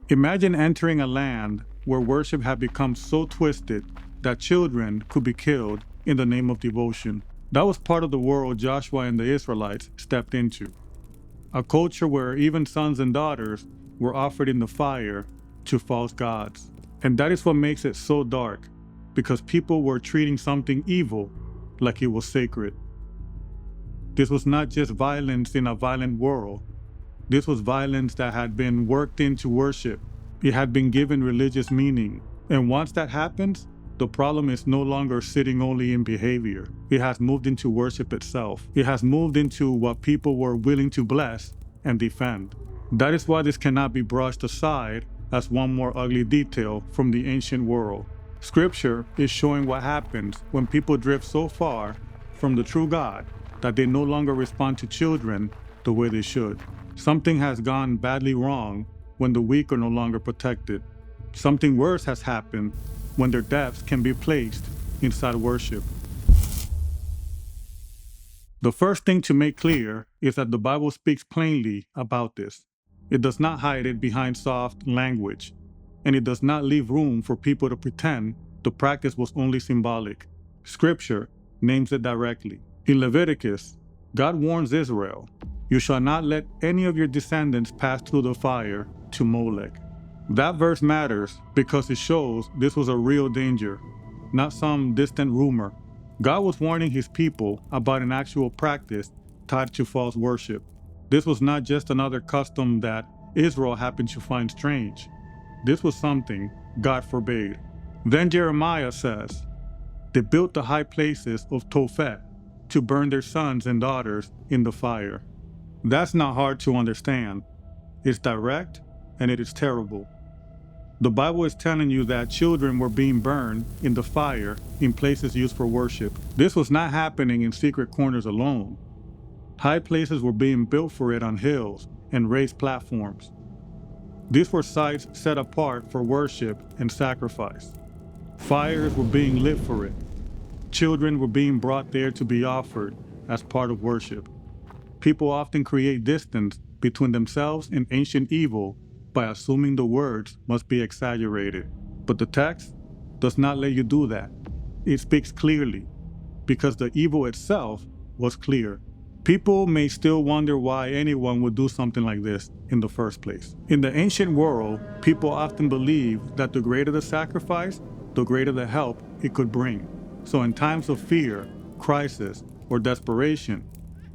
Imagine entering a land where worship had become so twisted that children could be killed in the name of devotion. That was part of the world Joshua and the Israelites stepped into. A culture where even sons and daughters were offered in the fire to false gods. And that is what makes it so dark, because people were treating something evil like it was sacred. This was not just violence in a violent world. This was violence that had been worked into worship. It had been given religious meaning. And once that happens, the problem is no longer sitting only in behavior. It has moved into worship itself. It has moved into what people were willing to bless and defend. That is why this cannot be brushed aside as one more ugly detail from the ancient world. Scripture is showing what happens when people drift so far from the true God that they no longer respond to children the way they should. Something has gone badly wrong when the weak are no longer protected. Something worse has happened when their depths can be placed inside worship. The first thing to make clear is that the Bible speaks plainly about this. It does not hide it behind soft language, and it does not leave room for people to pretend the practice was only symbolic. Scripture names it directly. In Leviticus, God warns Israel, "You shall not let any of your descendants pass through the fire to Molech." That verse matters because it shows this was a real danger, not some distant rumor. God was warning his people about an actual practice tied to false worship. This was not just another custom that Israel happened to find strange. This was something God forbade. Then Jeremiah says, "They built the high places of Tophet to burn their sons and daughters in the fire." That's not hard to understand. It's direct and it is terrible. The Bible is telling you that children were being burned in the fire in places used for worship. This was not happening in secret corners alone. High places were being built for it on hills and raised platforms. These were sites set apart for worship and sacrifice. Fires were being lit for it. Children were being brought there to be offered as part of worship. People often create distance between themselves and ancient evil by assuming the words must be exaggerated. But the text does not let you do that. It speaks clearly, because the evil itself was clear. People may still wonder why anyone would do something like this in the first place. In the ancient world, people often believed that the greater the sacrifice, the greater the help it could bring. So in times of fear, crisis, or desperation,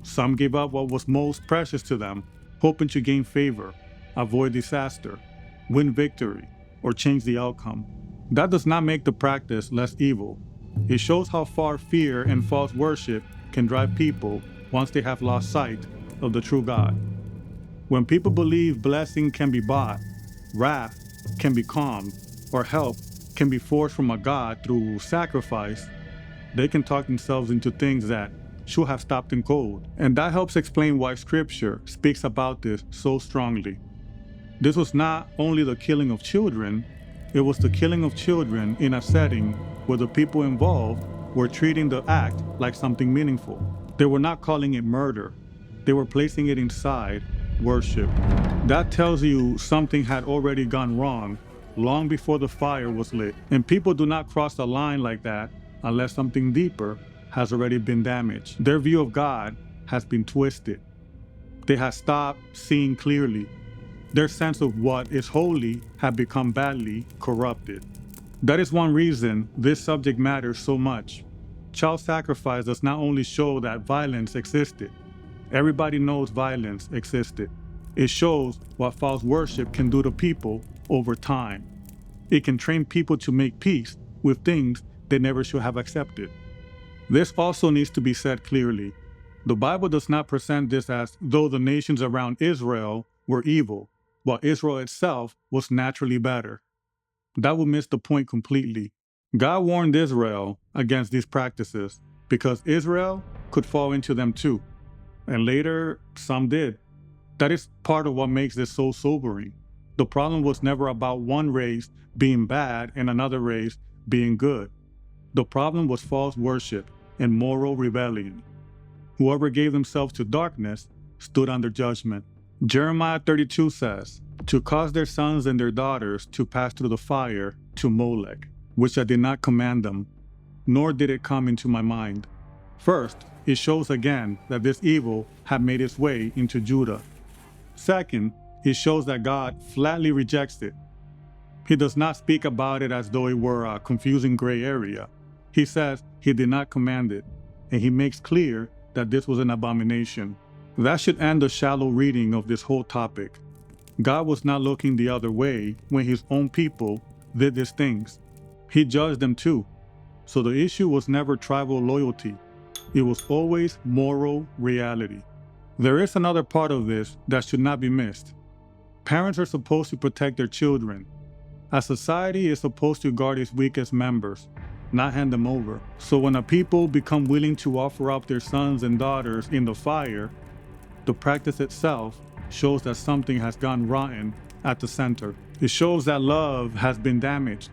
some gave up what was most precious to them, hoping to gain favor, avoid disaster, win victory, or change the outcome. That does not make the practice less evil. It shows how far fear and false worship can drive people once they have lost sight of the true God. When people believe blessing can be bought, wrath can be calmed, or help can be forced from a God through sacrifice, they can talk themselves into things that should have stopped in cold. And that helps explain why Scripture speaks about this so strongly. This was not only the killing of children, it was the killing of children in a setting where the people involved were treating the act like something meaningful. They were not calling it murder. They were placing it inside worship. That tells you something had already gone wrong long before the fire was lit. And people do not cross a line like that unless something deeper has already been damaged. Their view of God has been twisted. They have stopped seeing clearly. Their sense of what is holy had become badly corrupted. That is one reason this subject matters so much. Child sacrifice does not only show that violence existed. Everybody knows violence existed. It shows what false worship can do to people over time. It can train people to make peace with things they never should have accepted. This also needs to be said clearly. The Bible does not present this as though the nations around Israel were evil, while Israel itself was naturally better. That would miss the point completely. God warned Israel against these practices because Israel could fall into them too. And later, some did. That is part of what makes this so sobering. The problem was never about one race being bad and another race being good. The problem was false worship and moral rebellion. Whoever gave themselves to darkness stood under judgment. Jeremiah 32 says, to cause their sons and their daughters to pass through the fire to Molech, which I did not command them, nor did it come into my mind. First, it shows again that this evil had made its way into Judah. Second, it shows that God flatly rejects it. He does not speak about it as though it were a confusing gray area. He says he did not command it, and he makes clear that this was an abomination. That should end the shallow reading of this whole topic. God was not looking the other way when his own people did these things. He judged them too. So the issue was never tribal loyalty. It was always moral reality. There is another part of this that should not be missed. Parents are supposed to protect their children. A society is supposed to guard its weakest members, not hand them over. So when a people become willing to offer up their sons and daughters in the fire, the practice itself shows that something has gone rotten at the center. It shows that love has been damaged.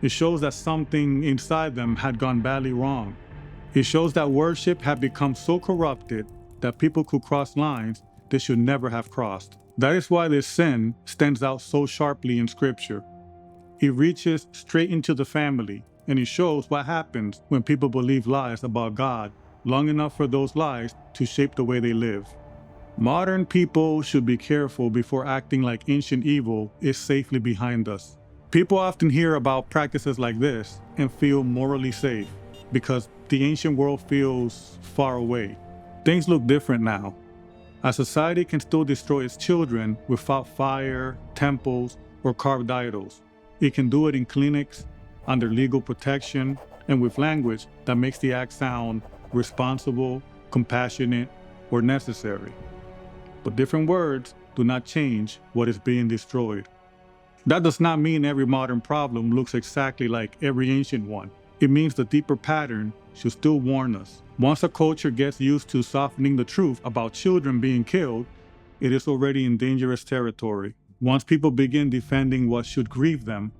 It shows that something inside them had gone badly wrong. It shows that worship had become so corrupted that people could cross lines they should never have crossed. That is why this sin stands out so sharply in Scripture. It reaches straight into the family, and it shows what happens when people believe lies about God long enough for those lies to shape the way they live. Modern people should be careful before acting like ancient evil is safely behind us. People often hear about practices like this and feel morally safe because the ancient world feels far away. Things look different now. A society can still destroy its children without fire, temples, or carved idols. It can do it in clinics, under legal protection, and with language that makes the act sound responsible, compassionate, or necessary. But different words do not change what is being destroyed. That does not mean every modern problem looks exactly like every ancient one. It means the deeper pattern should still warn us. Once a culture gets used to softening the truth about children being killed, it is already in dangerous territory. Once people begin defending what should grieve them,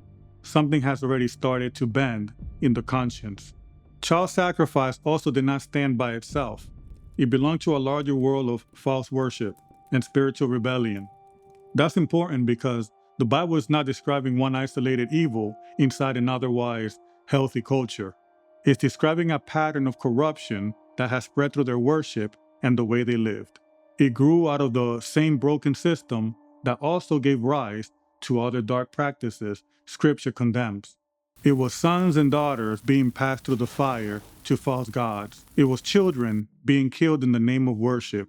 something has already started to bend in the conscience. Child sacrifice also did not stand by itself. It belonged to a larger world of false worship and spiritual rebellion. That's important because the Bible is not describing one isolated evil inside an otherwise healthy culture. It's describing a pattern of corruption that has spread through their worship and the way they lived. It grew out of the same broken system that also gave rise to other dark practices Scripture condemns. It was sons and daughters being passed through the fire to false gods. It was children being killed in the name of worship.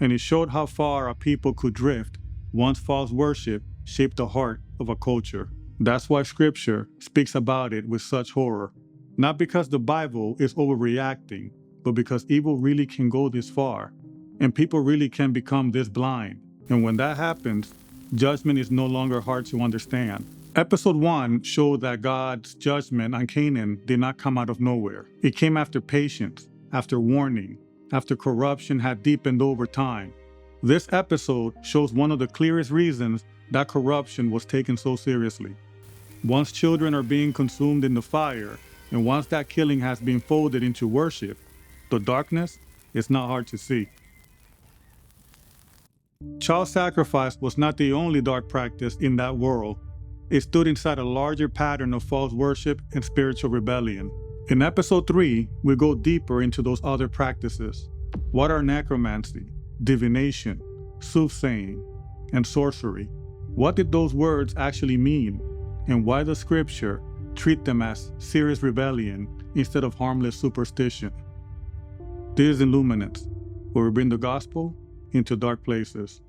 And it showed how far a people could drift once false worship shaped the heart of a culture. That's why Scripture speaks about it with such horror. Not because the Bible is overreacting, but because evil really can go this far, and people really can become this blind. And when that happens, judgment is no longer hard to understand. Episode 1 showed that God's judgment on Canaan did not come out of nowhere. It came after patience, after warning, after corruption had deepened over time. This episode shows one of the clearest reasons that corruption was taken so seriously. Once children are being consumed in the fire, and once that killing has been folded into worship, the darkness is not hard to see. Child sacrifice was not the only dark practice in that world. It stood inside a larger pattern of false worship and spiritual rebellion. In episode 3, we go deeper into those other practices. What are necromancy, divination, soothsaying, and sorcery? What did those words actually mean? And why does Scripture treat them as serious rebellion instead of harmless superstition? This is Luminance, where we bring the gospel into dark places.